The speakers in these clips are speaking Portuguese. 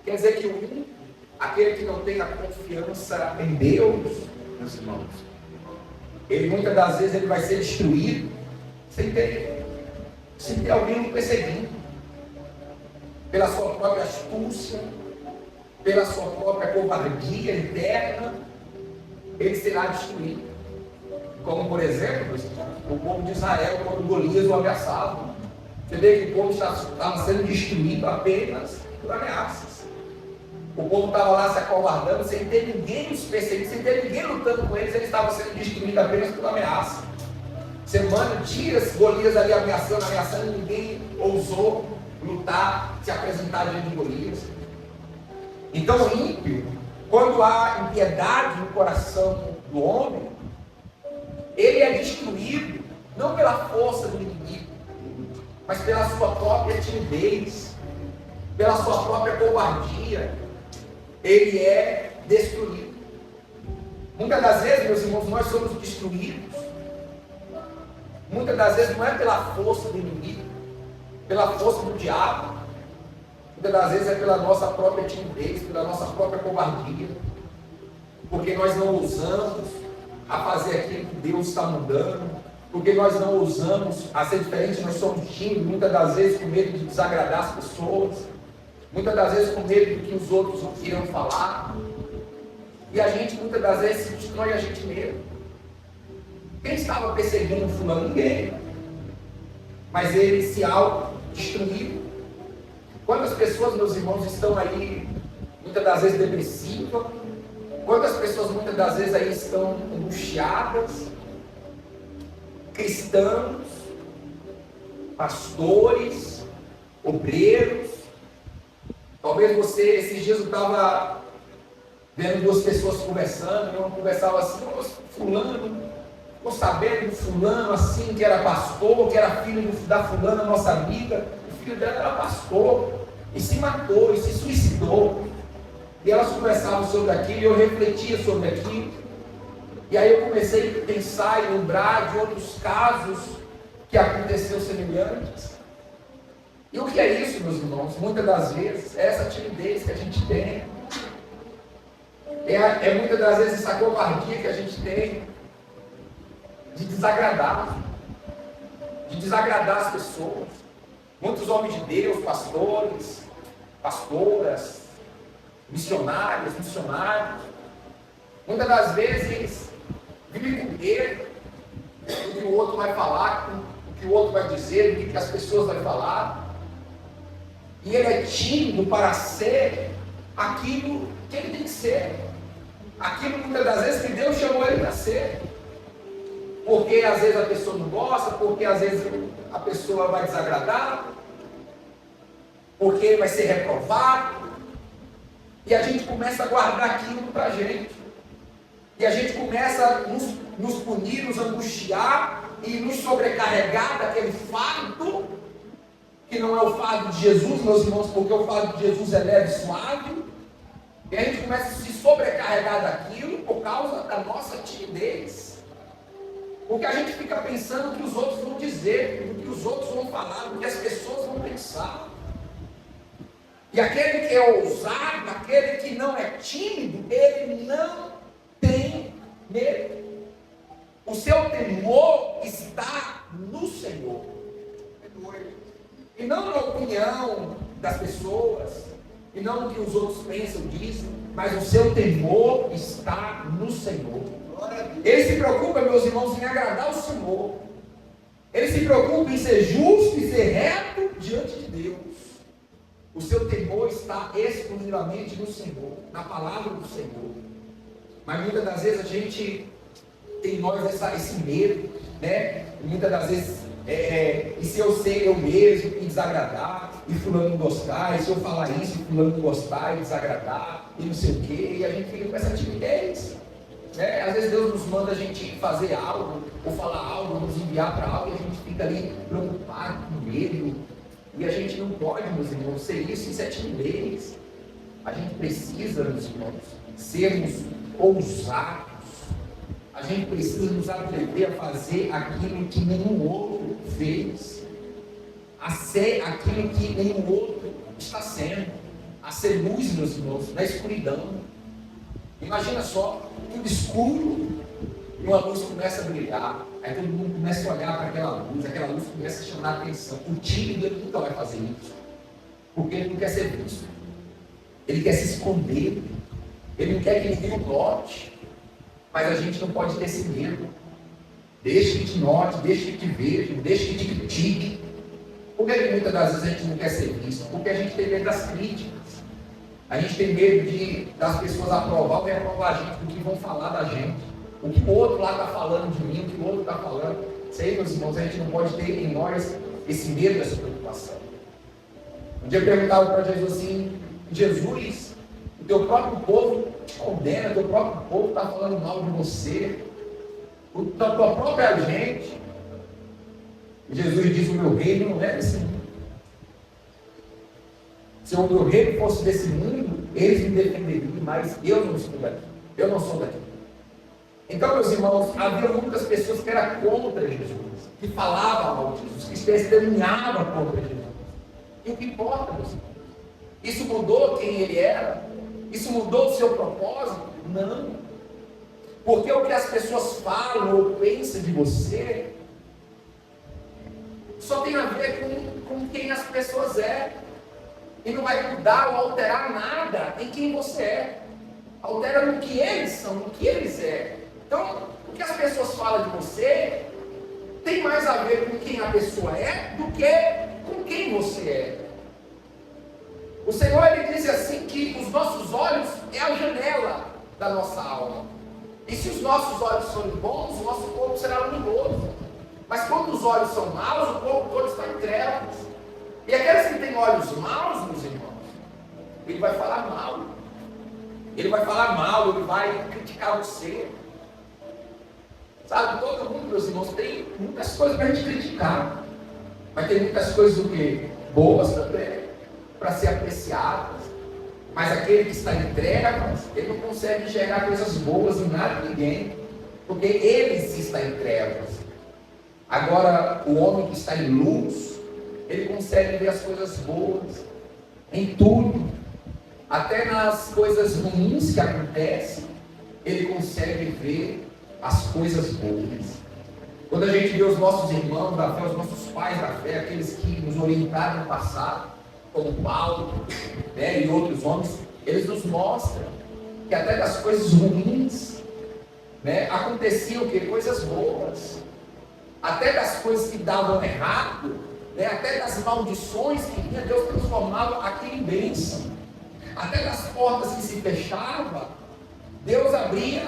Quer dizer que o ímpio, aquele que não tem a confiança em Deus, meus irmãos, ele muitas das vezes ele vai ser destruído sem ter alguém o perseguindo, pela sua própria astúcia, pela sua própria covardia interna, ele será destruído. Como, por exemplo, o povo de Israel, quando Golias o ameaçava. Você vê que o povo estava sendo destruído apenas por ameaças. O povo estava lá se acovardando, sem ter ninguém os perseguindo, sem ter ninguém lutando com eles estavam sendo destruídos apenas por ameaça. Semana, dias, Golias ali ameaçando, ninguém ousou lutar, se apresentar diante de Golias. Então, o ímpio, quando há impiedade no coração do homem, ele é destruído, não pela força do inimigo, mas pela sua própria timidez, pela sua própria covardia, ele é destruído. Muitas das vezes, meus irmãos, nós somos destruídos, muitas das vezes não é pela força do inimigo, pela força do diabo, muitas das vezes é pela nossa própria timidez, pela nossa própria covardia, porque nós não ousamos a fazer aquilo que Deus está mandando, porque nós não ousamos a ser diferente, nós somos tímidos, muitas das vezes com medo de desagradar as pessoas, muitas das vezes com medo do que os outros irão falar, e a gente muitas das vezes se destrói a gente mesmo. Quem estava perseguindo fulano? Ninguém, mas ele se autodestruiu. Quantas pessoas, meus irmãos, estão aí muitas das vezes depressivas? Quantas pessoas muitas das vezes aí estão angustiadas? Cristãos, pastores, obreiros. Talvez você, esses dias eu estava vendo duas pessoas conversando, e uma conversava assim: fulano, estou sabendo do fulano assim, que era pastor, que era filho da fulana, nossa amiga, o filho dela era pastor, e se matou, e se suicidou. E elas conversavam sobre aquilo, e eu refletia sobre aquilo. E aí eu comecei a pensar e lembrar de outros casos que aconteceram semelhantes. E o que é isso, meus irmãos? Muitas das vezes é essa timidez que a gente tem. É muitas das vezes essa covardia que a gente tem de desagradar as pessoas. Muitos homens de Deus, pastores, pastoras, missionários, muitas das vezes vivem com medo do que o outro vai falar, do que o outro vai dizer, do que as pessoas vão falar. E ele é tímido para ser aquilo que ele tem que ser. Aquilo muitas das vezes que Deus chamou ele para ser. Porque às vezes a pessoa não gosta, porque às vezes a pessoa vai desagradar, porque ele vai ser reprovado. E a gente começa a guardar aquilo para a gente. E a gente começa a nos punir, nos angustiar e nos sobrecarregar daquele fardo, que não é o fardo de Jesus, meus irmãos, porque o fardo de Jesus é leve e suave. E a gente começa a se sobrecarregar daquilo por causa da nossa timidez. Porque a gente fica pensando o que os outros vão dizer, o que os outros vão falar, o que as pessoas vão pensar. E aquele que é ousado, aquele que não é tímido, ele não tem medo. O seu temor está no Senhor. E não na opinião das pessoas, e não no que os outros pensam, dizem, mas o seu temor está no Senhor. Ele se preocupa, meus irmãos, em agradar o Senhor. Ele se preocupa em ser justo e ser reto diante de Deus. O seu temor está exclusivamente no Senhor, na palavra do Senhor. Mas muitas das vezes a gente tem em nós esse medo, né? E muitas das vezes, e se eu ser eu mesmo e desagradar, e fulano não gostar, e se eu falar isso, e fulano não gostar e desagradar, e não sei o quê, e a gente fica com essa timidez. Né? Às vezes Deus nos manda a gente fazer algo, ou falar algo, nos enviar para algo, e a gente fica ali preocupado, com medo. E a gente não pode, meus irmãos, ser isso é timidez. A gente precisa, meus irmãos, sermos ousados. A gente precisa nos atrever a fazer aquilo que nenhum outro fez, a ser aquilo que nenhum outro está sendo, a a ser luz, meus irmãos, na escuridão. Imagina só, tudo escuro, e uma luz começa a brilhar, aí todo mundo começa a olhar para aquela luz começa a chamar a atenção. O tímido, ele nunca vai fazer isso, porque ele não quer ser visto, ele quer se esconder, ele não quer que ninguém o note, mas a gente não pode ter esse medo. Deixa que te note, deixa que te veja, deixa que te critique. Por que muitas das vezes a gente não quer ser visto? Porque a gente tem medo das críticas. A gente tem medo das pessoas aprovar ou reprovar a gente, do que vão falar da gente. O que o outro lá está falando de mim, o que o outro está falando. Isso aí, meus irmãos, a gente não pode ter em nós esse medo, essa preocupação. Um dia eu perguntava para Jesus assim: Jesus, o teu próprio povo te condena, o teu próprio povo está falando mal de você, a tua própria gente. E Jesus diz: o meu reino não é desse mundo. Se o meu reino fosse desse mundo, eles me defenderiam, mas eu não estou daqui. Eu não sou daqui. Então, meus irmãos, havia muitas pessoas que eram contra Jesus, que falavam mal de Jesus, que testemunhavam contra Jesus. E o que importa, meus irmãos? Isso mudou quem ele era? Isso mudou o seu propósito? Não. Porque o que as pessoas falam ou pensam de você só tem a ver com quem as pessoas é. E não vai mudar ou alterar nada em quem você é. Altera no que eles são, no que eles é. Então, o que as pessoas falam de você tem mais a ver com quem a pessoa é do que com quem você é. O Senhor, ele diz assim que os nossos olhos é a janela da nossa alma. E se os nossos olhos forem bons, o nosso corpo será luminoso. Mas quando os olhos são maus, o corpo todo está em trevas. E aqueles que têm olhos maus, meus irmãos, ele vai falar mal. Ele vai falar mal, ele vai criticar você. Sabe, todo mundo, meus irmãos, tem muitas coisas para a gente criticar. Mas tem muitas coisas o quê? Boas também, para ser apreciadas. Mas aquele que está em trevas, ele não consegue enxergar coisas boas em nada de ninguém, porque ele se está em trevas. Agora, o homem que está em luz, ele consegue ver as coisas boas em tudo, até nas coisas ruins que acontecem, ele consegue ver as coisas boas. Quando a gente vê os nossos irmãos da fé, os nossos pais da fé, aqueles que nos orientaram no passado, como Paulo, né, e outros homens, eles nos mostram que até das coisas ruins, né, aconteciam o quê? Coisas boas. Até das coisas que davam errado, né, até das maldições que vinha, Deus transformava aquilo em bênção. Até das portas que se fechavam, Deus abria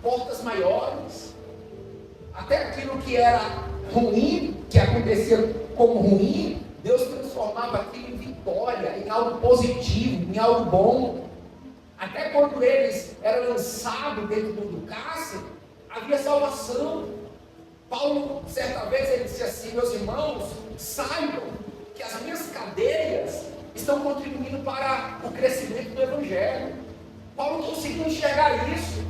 portas maiores. Até aquilo que era ruim, que acontecia como ruim, Deus transformava aquilo em vitória, em algo positivo, em algo bom. Até quando eles eram lançados dentro do cárcere, havia salvação. Paulo, certa vez, ele disse assim: meus irmãos, saibam que as minhas cadeias estão contribuindo para o crescimento do Evangelho. Paulo conseguiu enxergar isso,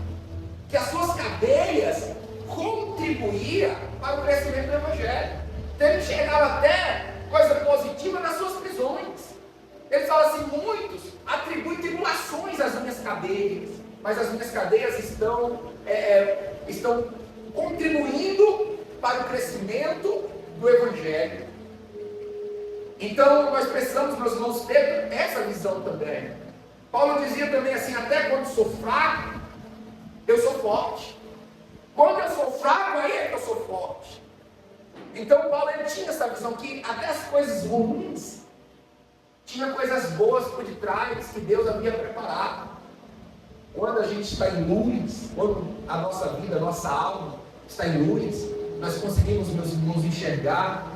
que as suas cadeias contribuíam para o crescimento do Evangelho. Então ele enxergava até coisa positiva nas suas prisões. Ele fala assim: muitos atribuem tribulações às minhas cadeias, mas as minhas cadeias estão contribuindo para o crescimento do Evangelho. Então nós precisamos, meus irmãos, ter essa visão também. Paulo dizia também assim: até quando sou fraco, eu sou forte. Quando eu sou fraco, aí é que eu sou forte. Então Paulo, ele tinha essa visão que até as coisas ruins tinha coisas boas por detrás que Deus havia preparado. Quando a gente está em luz, quando a nossa vida, a nossa alma está em luz, nós conseguimos, meus irmãos, enxergar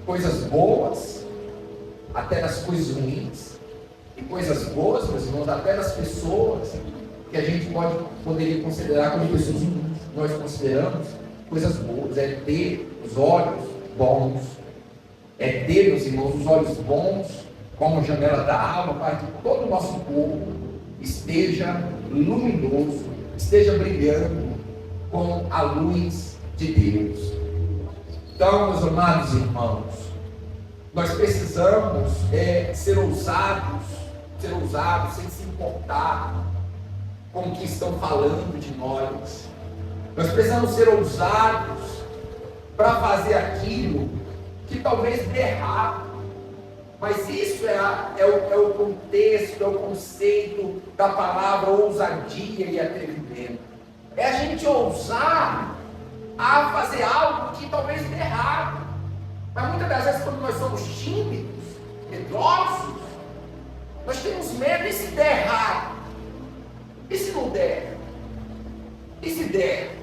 coisas boas até das coisas ruins, e coisas boas, meus irmãos, até das pessoas que a gente poderia considerar como pessoas ruins. Nós consideramos coisas boas, é ter os olhos bons, é ter, meus irmãos, os olhos bons como janela da alma, para que todo o nosso corpo esteja luminoso, esteja brilhando com a luz de Deus. Então, meus amados irmãos, nós precisamos ser ousados, ser ousados sem se importar com o que estão falando de nós. Nós precisamos ser ousados para fazer aquilo que talvez dê errado. Mas isso é o contexto, é o conceito da palavra ousadia e atrevimento. É a gente ousar a fazer algo que talvez dê errado. Mas muitas das vezes, quando nós somos tímidos, medrosos, nós temos medo. E se der errado? E se não der? E se der?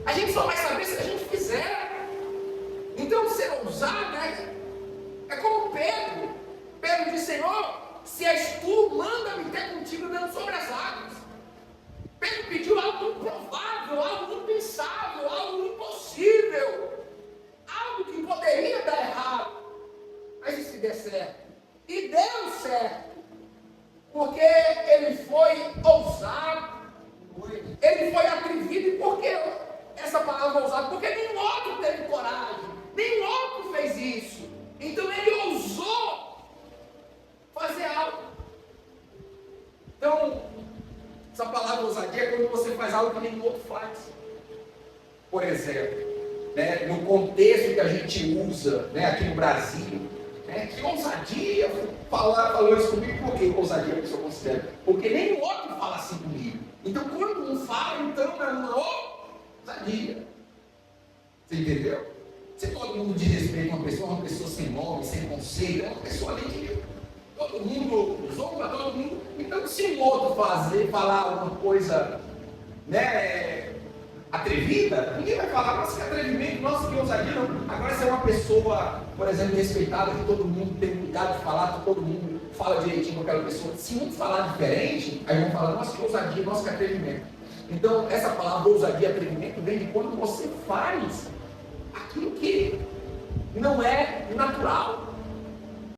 A gente só vai saber se a gente fizer. Então, ser ousado é como Pedro. Pedro disse: Senhor, se és tu, manda-me ter contigo andando sobre as águas. Pedro pediu algo improvável, algo impensável, algo impossível, algo que poderia dar errado. Mas e se der certo? E deu certo, porque ele foi ousado, ele foi atrevido. E por que essa palavra ousado? Porque nenhum outro teve coragem, nenhum outro fez isso. Então ele ousou fazer algo. Então, essa palavra ousadia é quando você faz algo que nenhum outro faz. Por exemplo, no contexto que a gente usa aqui no Brasil, que ousadia, falou isso comigo. Por que ousadia que eu considero? Porque nenhum outro fala assim comigo. Então, quando um fala, então é uma ousadia. Você entendeu? Se todo mundo diz respeito a uma pessoa sem nome, sem conceito, é uma pessoa ali que todo mundo zomba, todo mundo. Então, se um outro falar alguma coisa atrevida, ninguém vai falar: nossa, que atrevimento, nossa, que ousadia. Não. Agora, se é uma pessoa, por exemplo, respeitada, que todo mundo tem cuidado de falar, que todo mundo fala direitinho com aquela pessoa, se um falar diferente, aí vão falar: nossa, que ousadia, nossa, que atrevimento. Então, essa palavra ousadia e atrevimento vem de quando você faz aquilo que não é natural.